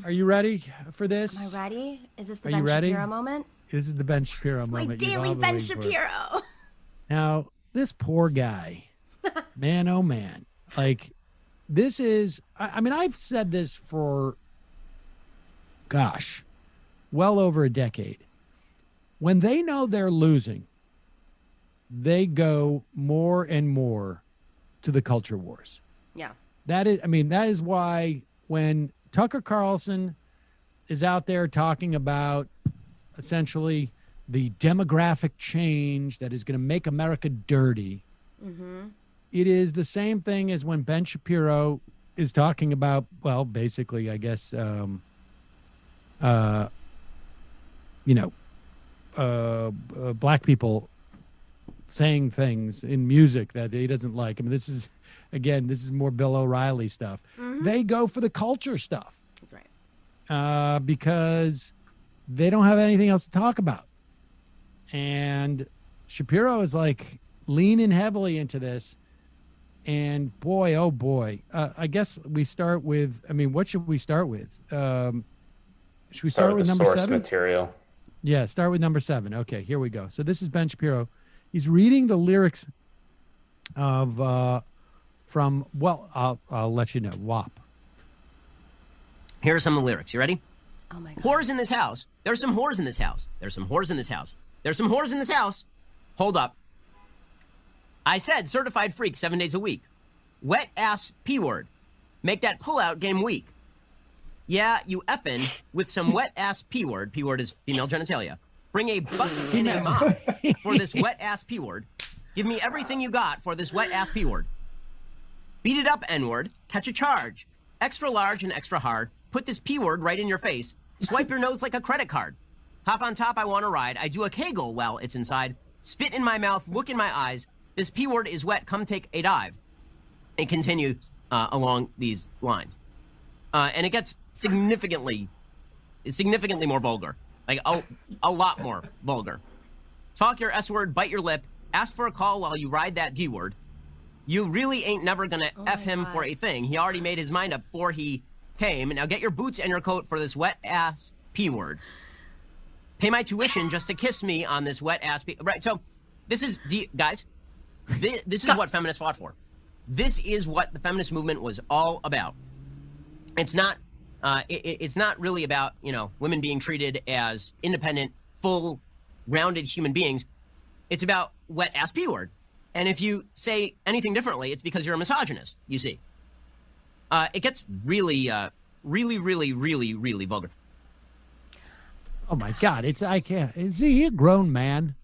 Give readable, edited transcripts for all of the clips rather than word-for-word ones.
Are you ready for this? Am I ready? Is this the Are Ben you ready? Shapiro moment? This is the Ben Shapiro My moment. You've daily all been Ben waiting for. Shapiro. Now, this poor guy, man, oh man. Like, this is, I mean, I've said this for, gosh, well over a decade. When they know they're losing, they go more and more to the culture wars. Yeah. That is why when Tucker Carlson is out there talking about essentially the demographic change that is going to make America dirty, it is the same thing as when Ben Shapiro is talking about, well, basically, I guess, black people saying things in music that he doesn't like. I mean, this is more Bill O'Reilly stuff. They go for the culture stuff. That's right. Because they don't have anything else to talk about. And Shapiro is like leaning heavily into this. And boy, oh boy, I guess we start with, what should we start with? Should we start with number source 7? Material. Yeah, start with number 7. Okay, here we go. So this is Ben Shapiro. He's reading the lyrics of, I'll let you know, WAP. Here are some of the lyrics. You ready? Oh my God. Whores in this house. There's some whores in this house. There's some whores in this house. There's some whores in this house. Hold up. I said certified freak 7 days a week. Wet ass P-word. Make that pullout game weak. Yeah, you effin' with some wet ass P-word. P-word is female genitalia. Bring a bucket and a mop for this wet ass P-word. Give me everything you got for this wet ass P-word. Beat it up, N-word. Catch a charge. Extra large and extra hard. Put this P-word right in your face. Swipe your nose like a credit card. Hop on top, I want to ride. I do a kegel while it's inside. Spit in my mouth, look in my eyes. This P-word is wet, come take a dive. It continues along these lines. And it gets significantly more vulgar. Like, a lot more vulgar. Talk your S-word, bite your lip. Ask for a call while you ride that D-word. You really ain't never gonna F him for a thing. He already made his mind up before he came. Now get your boots and your coat for this wet-ass P-word. Pay my tuition just to kiss me on this wet-ass P... Right, so this is... Guys, this is what feminists fought for. This is what the feminist movement was all about. It's not... it's not really about, women being treated as independent, full, grounded human beings. It's about wet-ass P-word. And if you say anything differently, it's because you're a misogynist, you see. It gets really, really, really, really, really vulgar. Oh, my God. I can't. Is he a grown man?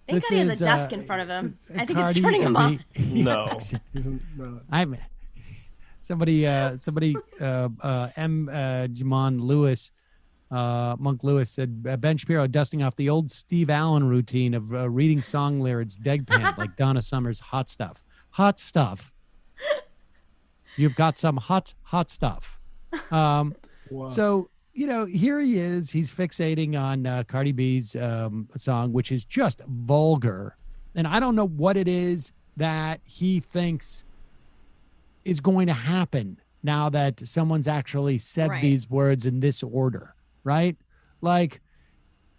Thank God he has a desk in front of him. I think it's turning him off. No. Somebody, M. Jamon Lewis, Monk Lewis said, Ben Shapiro dusting off the old Steve Allen routine of reading song lyrics deadpan like Donna Summer's Hot Stuff. Hot stuff. You've got some hot stuff. Wow. So, here he is. He's fixating on Cardi B's song, which is just vulgar. And I don't know what it is that he thinks is going to happen now that someone's actually said these words in this order, right? Like,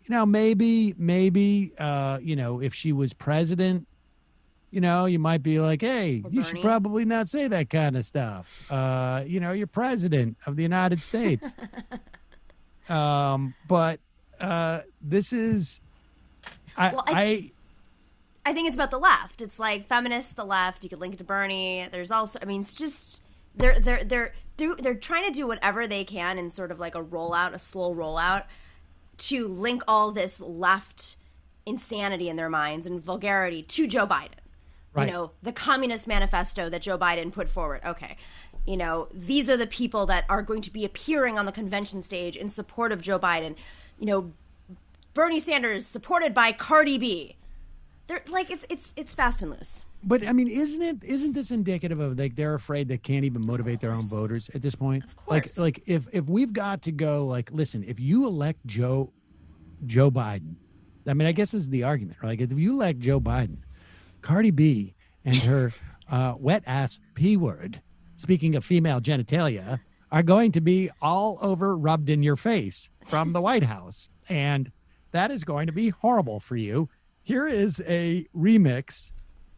maybe, if she was president, you might be like, hey, you should probably not say that kind of stuff. You're president of the United States. But this is, I think it's about the left. It's like feminists, the left. You could link it to Bernie. There's also, it's just they're trying to do whatever they can in sort of like a slow rollout, to link all this left insanity in their minds and vulgarity to Joe Biden. Right. The Communist Manifesto that Joe Biden put forward. Okay. These are the people that are going to be appearing on the convention stage in support of Joe Biden. Bernie Sanders supported by Cardi B. They're like, it's fast and loose. But isn't this indicative of like they're afraid they can't even motivate their own voters at this point? Of course. Like if we've got to go, like, listen, if you elect Joe Biden, I guess this is the argument, right? Like, if you elect Joe Biden, Cardi B and her wet ass P word, speaking of female genitalia, are going to be all over rubbed in your face from the White House. And that is going to be horrible for you. Here is a remix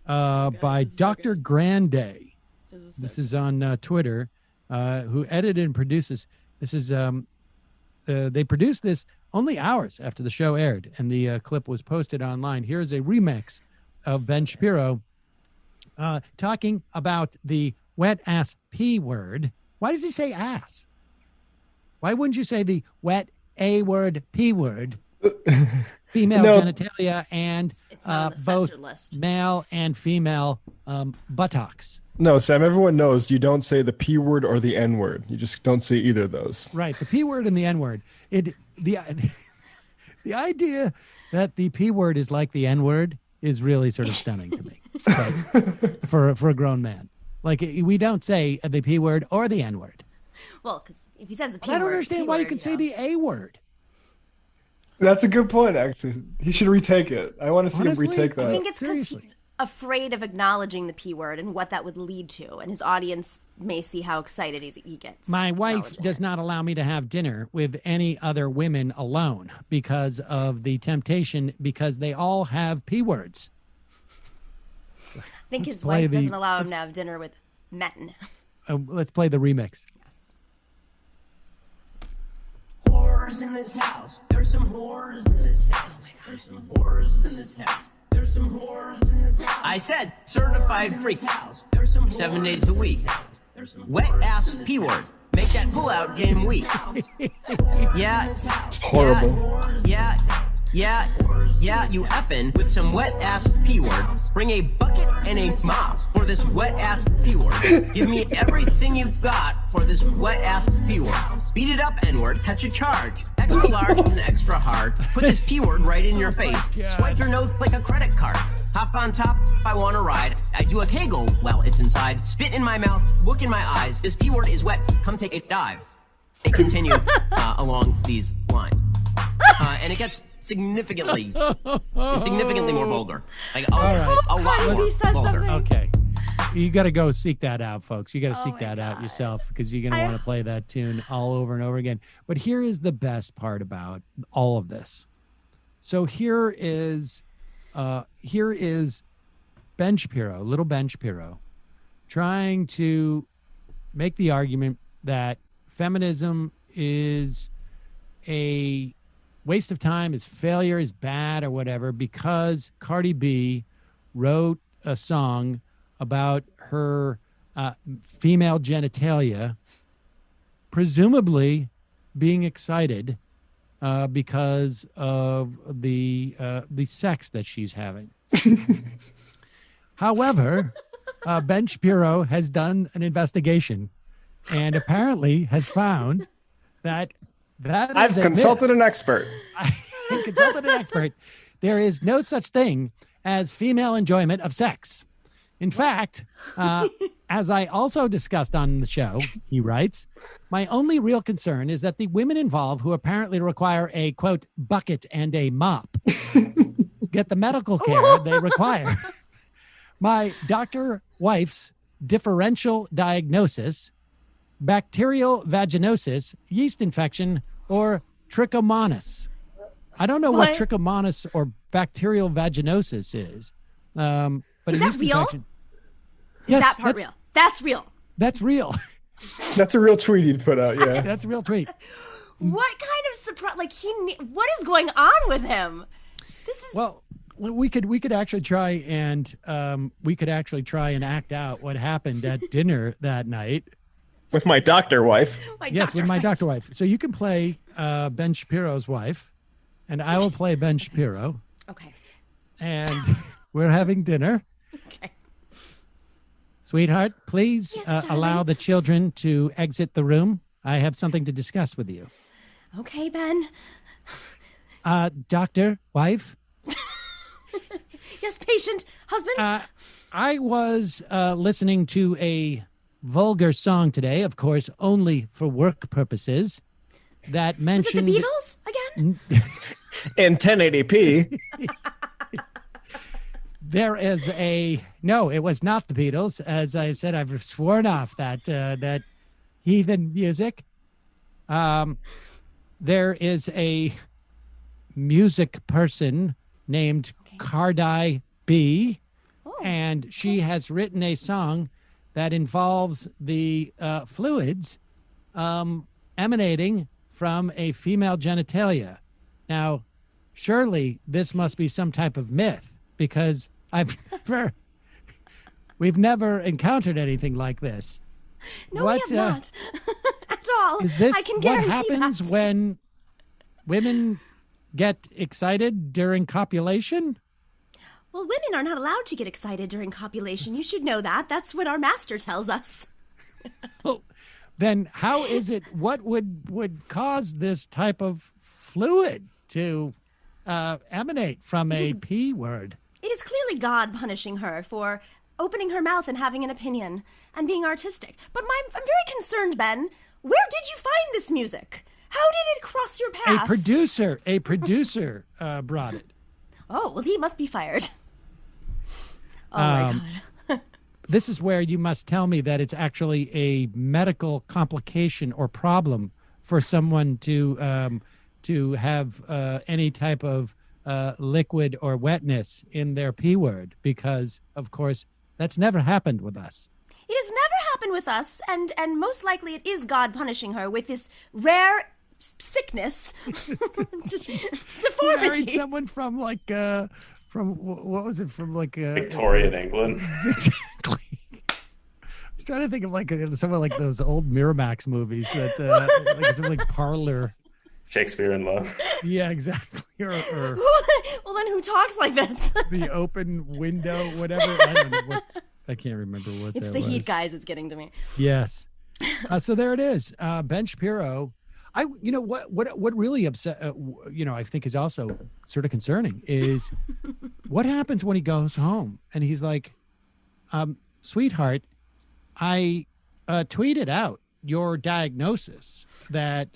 by Dr. Grande. This is on Twitter, who edited and produces. This is they produced this only hours after the show aired, and the clip was posted online. Here's a remix of Ben Shapiro talking about the wet ass P word. Why does he say ass? Why wouldn't you say the wet A word, P word? Female genitalia and both male and female buttocks. No, Sam, everyone knows you don't say the P word or the N word. You just don't say either of those. Right, the P word and the N word. The idea that the P word is like the N word is really sort of stunning to me. Like, for a grown man. Like, we don't say the P word or the N word. Well, because if he says the P word, I don't understand why you can say the A word. That's a good point, actually. He should retake it. I want to see him retake that. I think it's because he's afraid of acknowledging the P word and what that would lead to, and his audience may see how excited he gets. My wife does not allow me to have dinner with any other women alone because of the temptation, because they all have P words. I think his wife doesn't allow him to have dinner with men. Let's play the remix. Whores in this house. There's some whores in this house. There's some whores in this house. There's some whores in this house. I said certified freak. 7 days a week. Wet ass P word. Make that pull-out game weak. Yeah. It's horrible. Yeah, you effing with some wet-ass P-word. Bring a bucket and a mop for this wet-ass P-word. Give me everything you've got for this wet-ass P-word. Beat it up, N-word. Catch a charge. Extra large and extra hard. Put this P-word right in your face. Swipe your nose like a credit card. Hop on top if I want to ride. I do a kegel while it's inside. Spit in my mouth, look in my eyes. This P-word is wet. Come take a dive. They continue along these lines. And it gets significantly more vulgar. Like a lot more vulgar. Okay. You got to go seek that out, folks. You got to seek that out yourself, because you're going to want to play that tune all over and over again. But here is the best part about all of this. So here is Ben Shapiro, little Ben Shapiro, trying to make the argument that feminism is a waste of time, is failure, is bad, or whatever, because Cardi B wrote a song about her female genitalia, presumably being excited because of the sex that she's having. However, Ben Shapiro has done an investigation and apparently has found that I've consulted an expert. I consulted an expert. There is no such thing as female enjoyment of sex. In fact, as I also discussed on the show, he writes, my only real concern is that the women involved, who apparently require a, quote, bucket and a mop, get the medical care they require. My doctor wife's differential diagnosis, bacterial vaginosis, yeast infection, or trichomonas. I don't know what trichomonas or bacterial vaginosis is. But is that real? Infection. Is that part real? That's real. That's real. That's a real tweet he'd put out, yeah. That's a real tweet. What kind of surprise? Like, what is going on with him? This is... Well, we could actually try and act out what happened at dinner that night. With my doctor wife. With my doctor wife. So you can play Ben Shapiro's wife, and I will play Ben Shapiro. Okay. And we're having dinner. Okay. Sweetheart, please allow the children to exit the room. I have something to discuss with you. Okay, Ben. Doctor, wife. Yes, patient, husband. I was listening to a vulgar song today, of course, only for work purposes, that mentioned... Was it the Beatles again? In 1080p. There is no, it was not the Beatles. As I said, I've sworn off that heathen music. There is a music person named Cardi B, and she has written a song that involves the fluids emanating from a female genitalia. Now, surely this must be some type of myth, because we've never encountered anything like this. No, we have not at all. Is this I can what guarantee happens that. when women get excited during copulation? Well, women are not allowed to get excited during copulation. You should know that. That's what our master tells us. Well, then how is it, what would cause this type of fluid to emanate from a P word? It is clearly God punishing her for opening her mouth and having an opinion and being artistic. But I'm very concerned, Ben. Where did you find this music? How did it cross your path? A producer brought it. Oh, well, he must be fired. Oh, my God. This is where you must tell me that it's actually a medical complication or problem for someone to have any type of liquid or wetness in their P word, because, of course, that's never happened with us. It has never happened with us, and most likely it is God punishing her with this rare sickness, deformity. Married someone from from what was it, from Victorian England. Exactly. I was trying to think of someone like those old Miramax movies that like something like Parlor. Shakespeare in Love. Yeah, exactly. Or well, then who talks like this? The Open Window, whatever. I don't know what. I can't remember what. It's that the was. heat, guys. It's getting to me. Yes. So there it is. Ben Shapiro. What really upset, I think is also sort of concerning is what happens when he goes home and he's like, sweetheart, I tweeted out your diagnosis that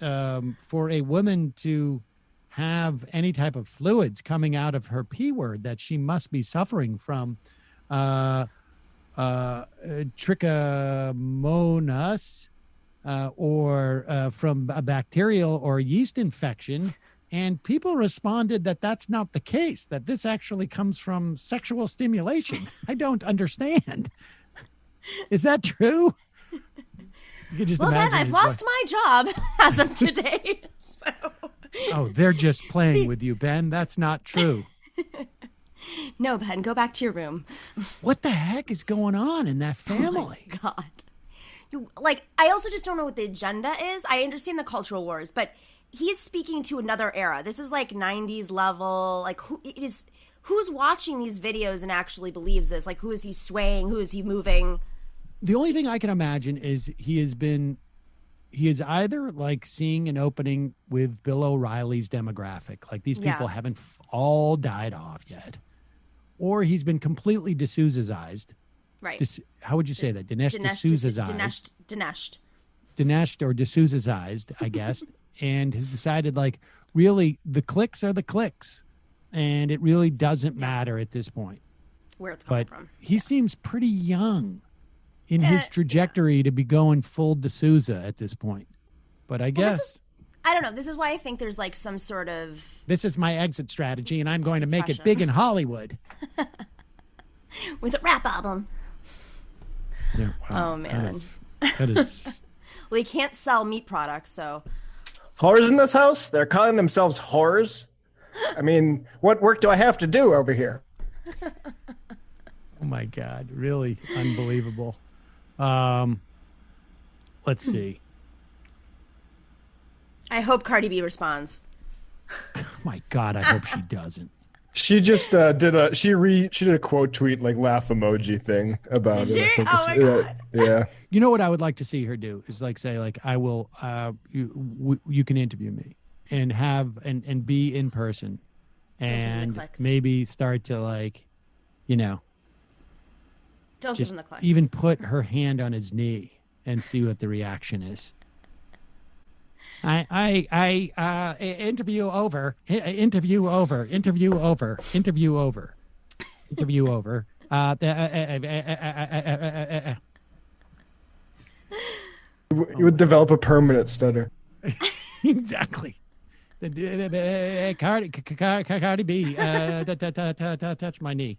for a woman to have any type of fluids coming out of her P word, that she must be suffering from trichomonas, or from a bacterial or yeast infection. And people responded that that's not the case, that this actually comes from sexual stimulation. I don't understand. Is that true? You can just well, then imagine I've his lost my job as of today. So. Oh, they're just playing with you, Ben. That's not true. No, Ben, go back to your room. What the heck is going on in that family? Oh my God. I also just don't know what the agenda is. I understand the cultural wars, but he's speaking to another era. This is like 90s level. Who's watching these videos and actually believes this? Like, who is he swaying? Who is he moving? The only thing I can imagine is he is either like seeing an opening with Bill O'Reilly's demographic, like these people haven't all died off yet, or he's been completely D'Souzaized. Right. How would you say that? Dinesh D'Souzaized. Dinesh or D'Souzaized, I guess, and has decided like, really, the clicks are the clicks, and it really doesn't matter at this point. Where it's coming from. He seems pretty young in his trajectory to be going full D'Souza at this point. But I guess... I don't know. This is why I think there's like some sort of... This is my exit strategy, and I'm going to make it big in Hollywood. With a rap album. Yeah, wow. Oh, man. That is... Well, he can't sell meat products, so... Whores in this house? They're calling themselves whores? I mean, what work do I have to do over here? Oh, my God. Really unbelievable. Let's see. I hope Cardi B responds. Oh, my God, I hope she doesn't. She just did a quote tweet, like laugh emoji thing about Did it. she? Oh my God. Yeah. You know what I would like to see her do is like say like, I will you can interview me and have and be in person and maybe start to like, don't just give him the clicks. even put her hand on his knee and see what the reaction is. Interview over. Interview over. Interview over. Interview over. Interview over. You would develop a permanent stutter. Exactly. Cardi B, touch my knee.